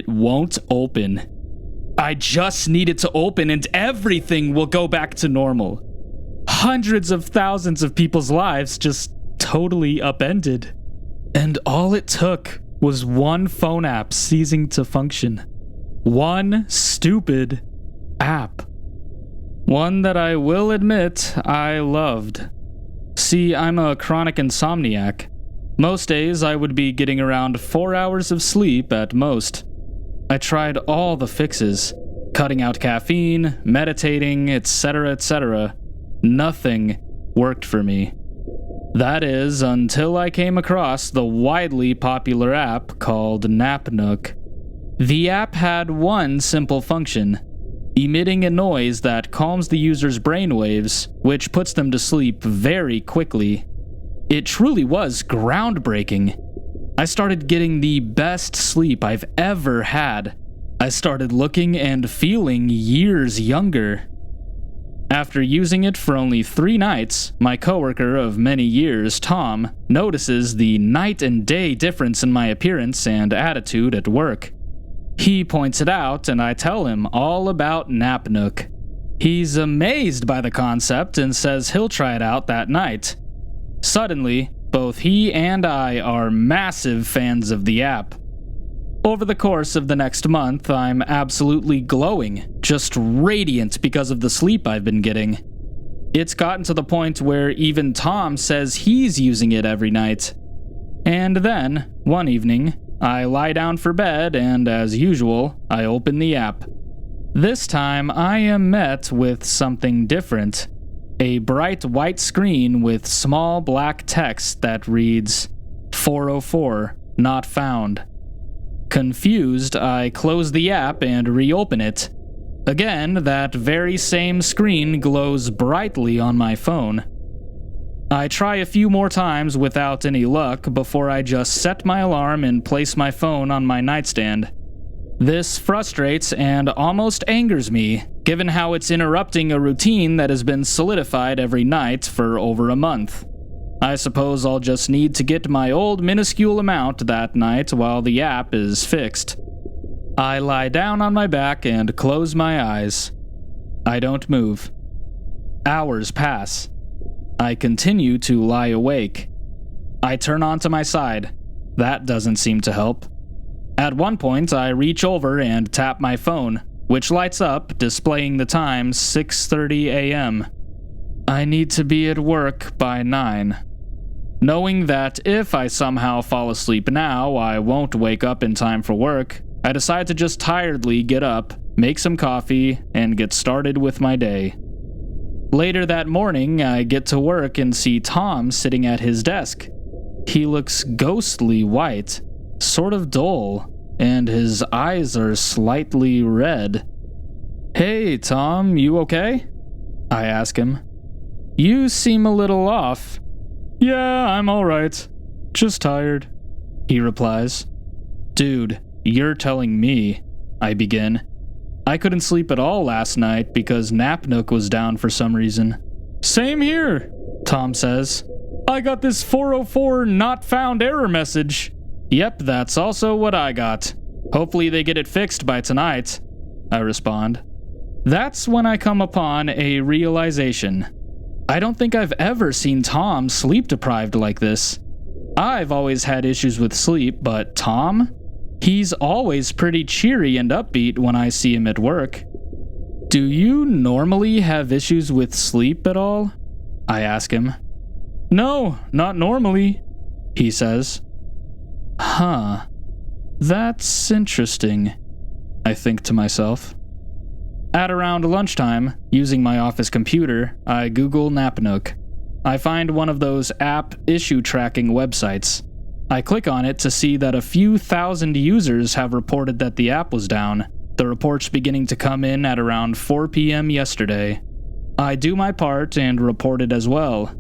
it won't open. I just need it to open and everything will go back to normal. Hundreds of thousands of people's lives just totally upended. And all it took was one phone app ceasing to function. One stupid app. One that I will admit I loved. See, I'm a chronic insomniac. Most days I would be getting around 4 hours of sleep at most. I tried all the fixes, cutting out caffeine, meditating, etc., etc. Nothing worked for me. That is, until I came across the widely popular app called Napnook. The app had one simple function: emitting a noise that calms the user's brainwaves, which puts them to sleep very quickly. It truly was groundbreaking. I started getting the best sleep I've ever had. I started looking and feeling years younger. After using it for only 3 nights, my coworker of many years, Tom, notices the night and day difference in my appearance and attitude at work. He points it out, and I tell him all about Napnook. He's amazed by the concept and says he'll try it out that night. Suddenly, both he and I are massive fans of the app. Over the course of the next month, I'm absolutely glowing, just radiant because of the sleep I've been getting. It's gotten to the point where even Tom says he's using it every night. And then, one evening, I lie down for bed and, as usual, I open the app. This time, I am met with something different. A bright white screen with small black text that reads, 404, not found. Confused, I close the app and reopen it. Again, that very same screen glows brightly on my phone. I try a few more times without any luck before I just set my alarm and place my phone on my nightstand. This frustrates and almost angers me, given how it's interrupting a routine that has been solidified every night for over a month. I suppose I'll just need to get my old minuscule amount that night while the app is fixed. I lie down on my back and close my eyes. I don't move. Hours pass. I continue to lie awake. I turn onto my side. That doesn't seem to help. At one point, I reach over and tap my phone, which lights up, displaying the time 6:30 a.m. I need to be at work by 9. Knowing that if I somehow fall asleep now, I won't wake up in time for work, I decide to just tiredly get up, make some coffee, and get started with my day. Later that morning, I get to work and see Tom sitting at his desk. He looks ghostly white, sort of dull, and his eyes are slightly red. "Hey, Tom, you okay?" I ask him. "You seem a little off." "Yeah, I'm alright. Just tired," he replies. "Dude, you're telling me," I begin. "I couldn't sleep at all last night because Napnook was down for some reason." "Same here," Tom says. "I got this 404 not found error message." "Yep, that's also what I got. Hopefully they get it fixed by tonight," I respond. That's when I come upon a realization. I don't think I've ever seen Tom sleep deprived like this. I've always had issues with sleep, but Tom? He's always pretty cheery and upbeat when I see him at work. "Do you normally have issues with sleep at all?" I ask him. "No, not normally," he says. Huh. That's interesting, I think to myself. At around lunchtime, using my office computer, I Google Napnook. I find one of those app issue tracking websites. I click on it to see that a few thousand users have reported that the app was down, the reports beginning to come in at around 4 p.m. yesterday. I do my part and report it as well.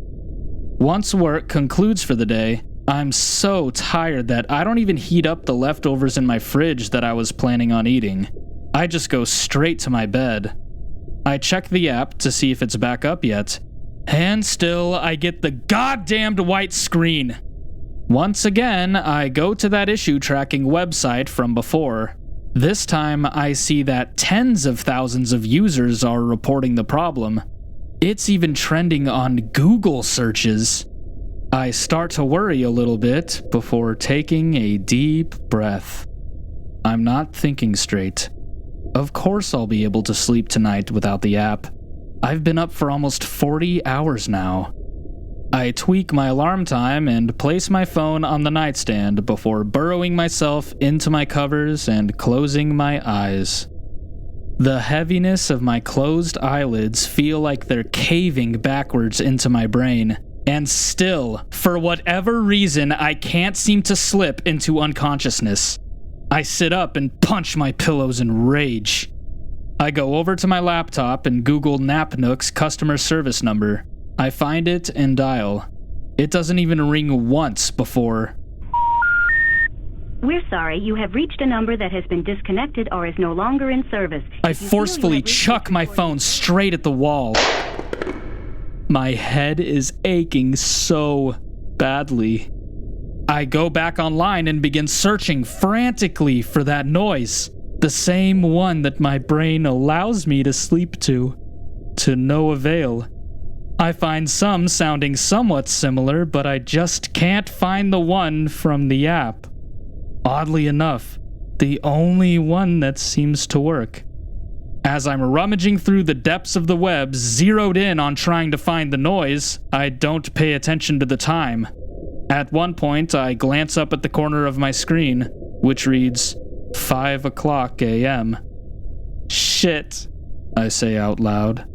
Once work concludes for the day, I'm so tired that I don't even heat up the leftovers in my fridge that I was planning on eating. I just go straight to my bed. I check the app to see if it's back up yet, and still I get the goddamned white screen. Once again, I go to that issue tracking website from before. This time, I see that tens of thousands of users are reporting the problem. It's even trending on Google searches. I start to worry a little bit before taking a deep breath. I'm not thinking straight. Of course I'll be able to sleep tonight without the app. I've been up for almost 40 hours now. I tweak my alarm time and place my phone on the nightstand before burrowing myself into my covers and closing my eyes. The heaviness of my closed eyelids feel like they're caving backwards into my brain, and still, for whatever reason, I can't seem to slip into unconsciousness. I sit up and punch my pillows in rage. I go over to my laptop and Google Napnook's customer service number. I find it and dial. It doesn't even ring once before... We're sorry, you have reached a number that has been disconnected or is no longer in service. I forcefully chuck my phone straight at the wall. My head is aching so badly. I go back online and begin searching frantically for that noise. The same one that my brain allows me to sleep to no avail. I find some sounding somewhat similar, but I just can't find the one from the app. Oddly enough, the only one that seems to work. As I'm rummaging through the depths of the web, zeroed in on trying to find the noise, I don't pay attention to the time. At one point, I glance up at the corner of my screen, which reads 5:00 a.m. Shit, I say out loud.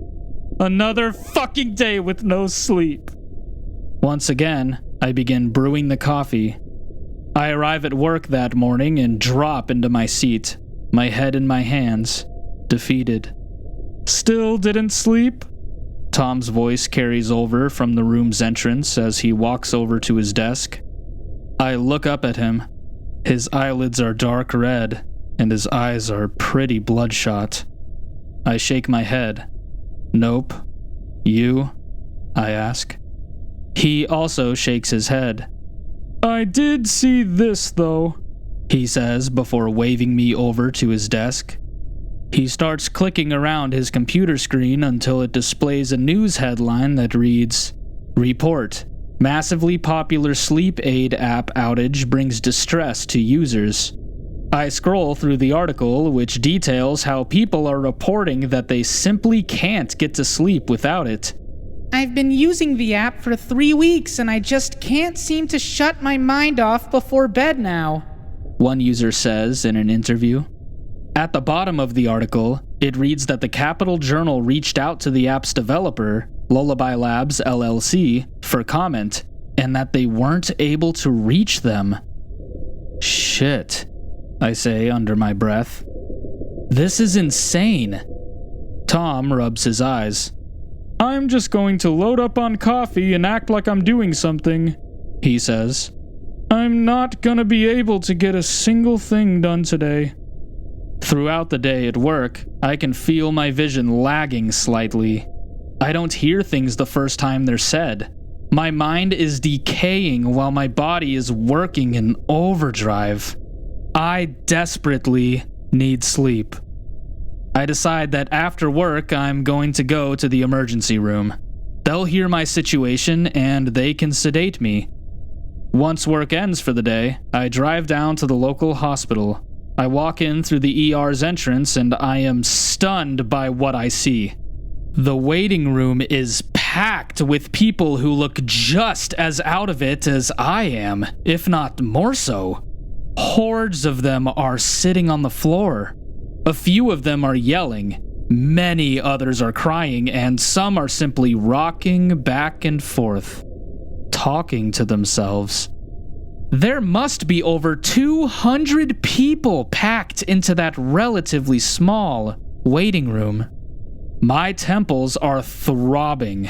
Another fucking day with no sleep. Once again, I begin brewing the coffee. I arrive at work that morning and drop into my seat, my head in my hands, defeated. Still didn't sleep? Tom's voice carries over from the room's entrance as he walks over to his desk. I look up at him. His eyelids are dark red, and his eyes are pretty bloodshot. I shake my head. Nope. You? I ask. He also shakes his head. I did see this, though, he says before waving me over to his desk. He starts clicking around his computer screen until it displays a news headline that reads, Report. Massively popular sleep aid app outage brings distress to users. I scroll through the article, which details how people are reporting that they simply can't get to sleep without it. I've been using the app for 3 weeks and I just can't seem to shut my mind off before bed now, one user says in an interview. At the bottom of the article, it reads that the Capital Journal reached out to the app's developer, Lullaby Labs LLC, for comment, and that they weren't able to reach them. Shit, I say under my breath. This is insane. Tom rubs his eyes. I'm just going to load up on coffee and act like I'm doing something, he says. I'm not gonna be able to get a single thing done today. Throughout the day at work, I can feel my vision lagging slightly. I don't hear things the first time they're said. My mind is decaying while my body is working in overdrive. I desperately need sleep. I decide that after work, I'm going to go to the emergency room. They'll hear my situation and they can sedate me. Once work ends for the day, I drive down to the local hospital. I walk in through the ER's entrance and I am stunned by what I see. The waiting room is packed with people who look just as out of it as I am, if not more so. Hordes of them are sitting on the floor. A few of them are yelling, many others are crying, and some are simply rocking back and forth, talking to themselves. There must be over 200 people packed into that relatively small waiting room. My temples are throbbing.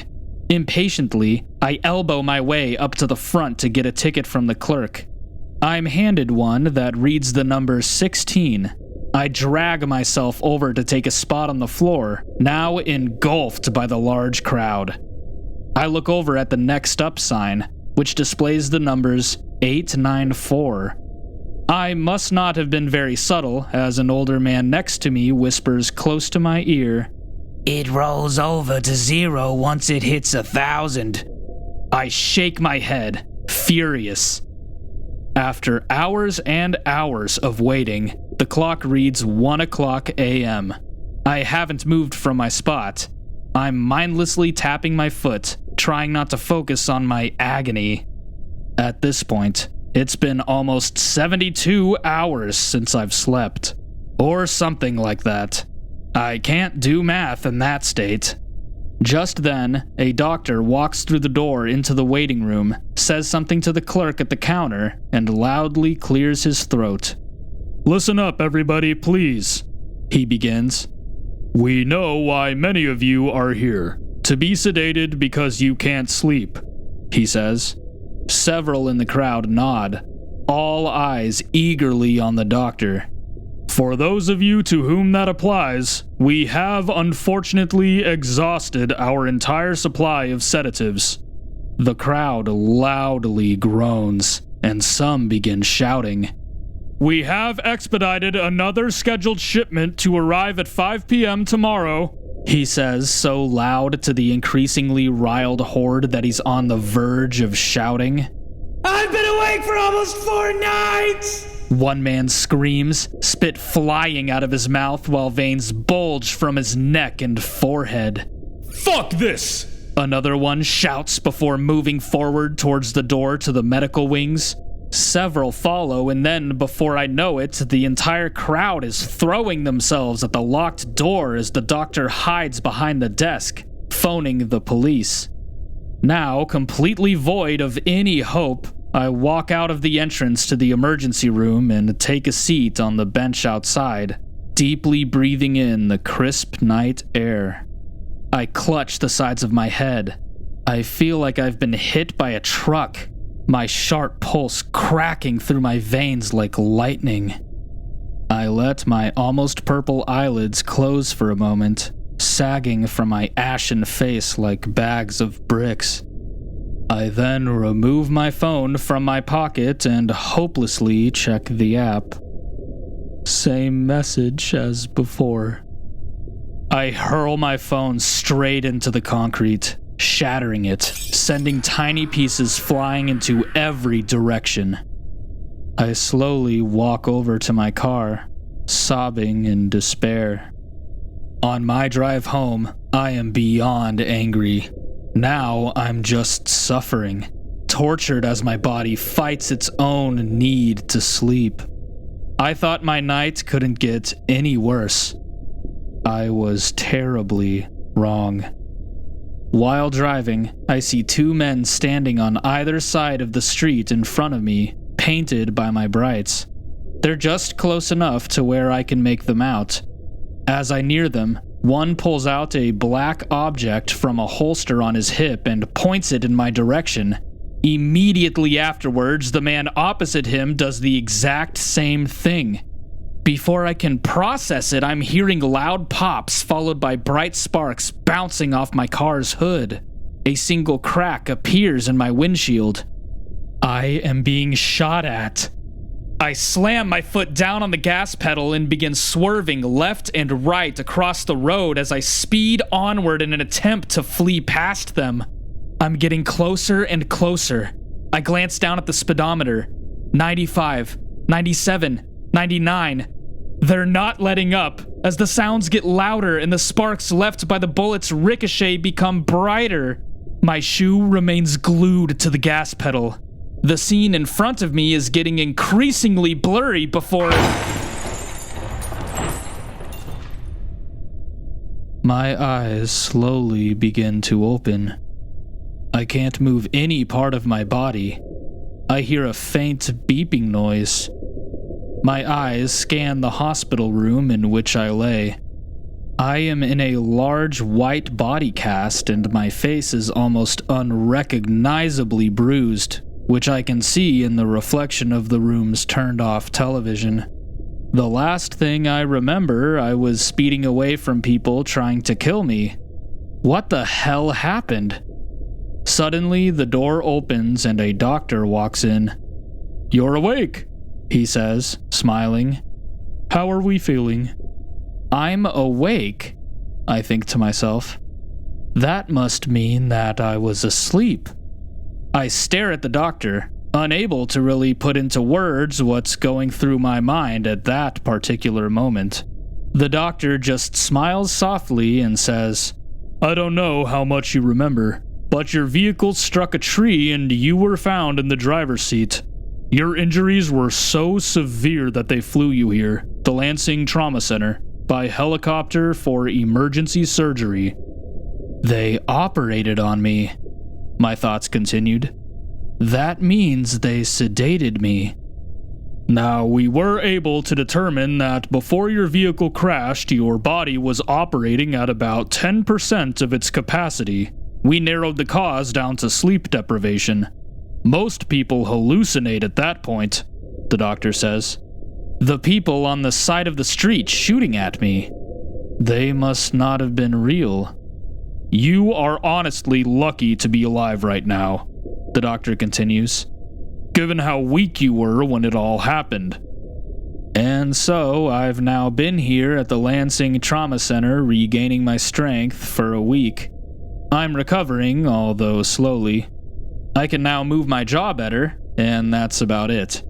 Impatiently, I elbow my way up to the front to get a ticket from the clerk. I'm handed one that reads the number 16. I drag myself over to take a spot on the floor, now engulfed by the large crowd. I look over at the next up sign, which displays the numbers 894. I must not have been very subtle, as an older man next to me whispers close to my ear, "It rolls over to 0 once it hits 1,000. I shake my head, furious. After hours and hours of waiting, the clock reads 1 o'clock a.m. I haven't moved from my spot. I'm mindlessly tapping my foot, trying not to focus on my agony. At this point, it's been almost 72 hours since I've slept. Or something like that. I can't do math in that state. Just then, a doctor walks through the door into the waiting room, says something to the clerk at the counter, and loudly clears his throat. "Listen up, everybody, please," he begins. "We know why many of you are here. To be sedated because you can't sleep," he says. Several in the crowd nod, all eyes eagerly on the doctor. "For those of you to whom that applies, we have unfortunately exhausted our entire supply of sedatives." The crowd loudly groans, and some begin shouting. "We have expedited another scheduled shipment to arrive at 5 p.m. tomorrow," he says so loud to the increasingly riled horde that he's on the verge of shouting. "I've been awake for almost 4 nights!" One man screams, spit flying out of his mouth while veins bulge from his neck and forehead. "Fuck this!" Another one shouts before moving forward towards the door to the medical wings. Several follow, and then, before I know it, the entire crowd is throwing themselves at the locked door as the doctor hides behind the desk, phoning the police. Now, completely void of any hope, I walk out of the entrance to the emergency room and take a seat on the bench outside, deeply breathing in the crisp night air. I clutch the sides of my head. I feel like I've been hit by a truck, my sharp pulse cracking through my veins like lightning. I let my almost purple eyelids close for a moment, sagging from my ashen face like bags of bricks. I then remove my phone from my pocket and hopelessly check the app. Same message as before. I hurl my phone straight into the concrete, shattering it, sending tiny pieces flying into every direction. I slowly walk over to my car, sobbing in despair. On my drive home, I am beyond angry. Now I'm just suffering, tortured as my body fights its own need to sleep. I thought my night couldn't get any worse. I was terribly wrong. While driving, I see 2 men standing on either side of the street in front of me, painted by my brights. They're just close enough to where I can make them out. As I near them, one pulls out a black object from a holster on his hip and points it in my direction. Immediately afterwards, the man opposite him does the exact same thing. Before I can process it, I'm hearing loud pops followed by bright sparks bouncing off my car's hood. A single crack appears in my windshield. I am being shot at. I slam my foot down on the gas pedal and begin swerving left and right across the road as I speed onward in an attempt to flee past them. I'm getting closer and closer. I glance down at the speedometer. 95, 97, 99. They're not letting up. As the sounds get louder and the sparks left by the bullets ricochet become brighter, my shoe remains glued to the gas pedal. The scene in front of me is getting increasingly blurry before my eyes slowly begin to open. I can't move any part of my body. I hear a faint beeping noise. My eyes scan the hospital room in which I lay. I am in a large white body cast and my face is almost unrecognizably bruised, which I can see in the reflection of the room's turned-off television. The last thing I remember, I was speeding away from people trying to kill me. What the hell happened? Suddenly, the door opens and a doctor walks in. "You're awake," he says, smiling. How are we feeling? I'm awake, I think to myself. That must mean that I was asleep. I stare at the doctor, unable to really put into words what's going through my mind at that particular moment. The doctor just smiles softly and says, I don't know how much you remember, but your vehicle struck a tree and you were found in the driver's seat. Your injuries were so severe that they flew you here, the Lansing Trauma Center, by helicopter for emergency surgery. They operated on me, my thoughts continued. That means they sedated me. Now, we were able to determine that before your vehicle crashed, your body was operating at about 10% of its capacity. We narrowed the cause down to sleep deprivation. Most people hallucinate at that point, the doctor says. The people on the side of the street shooting at me, they must not have been real. You are honestly lucky to be alive right now, the doctor continues, given how weak you were when it all happened. And so, I've now been here at the Lansing Trauma Center regaining my strength for a week. I'm recovering, although slowly. I can now move my jaw better, and that's about it.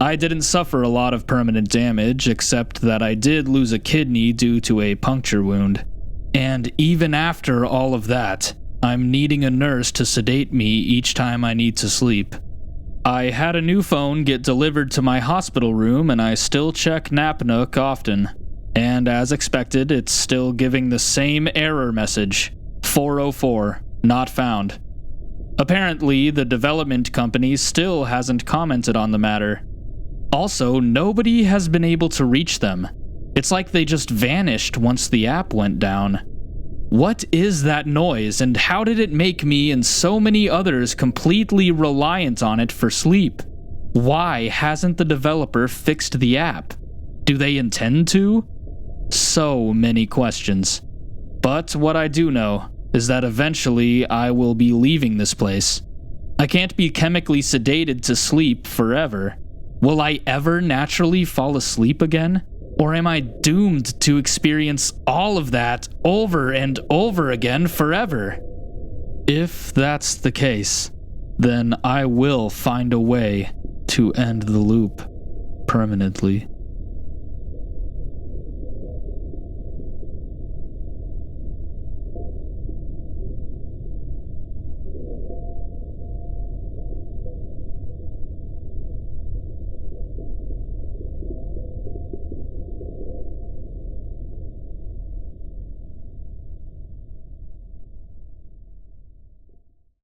I didn't suffer a lot of permanent damage, except that I did lose a kidney due to a puncture wound. And even after all of that, I'm needing a nurse to sedate me each time I need to sleep. I had a new phone get delivered to my hospital room, and I still check Napnook often. And as expected, it's still giving the same error message, 404, not found. Apparently, the development company still hasn't commented on the matter. Also, nobody has been able to reach them. It's like they just vanished once the app went down. What is that noise, and how did it make me and so many others completely reliant on it for sleep? Why hasn't the developer fixed the app? Do they intend to? So many questions. But what I do know is that eventually I will be leaving this place. I can't be chemically sedated to sleep forever. Will I ever naturally fall asleep again? Or am I doomed to experience all of that over and over again forever? If that's the case, then I will find a way to end the loop permanently.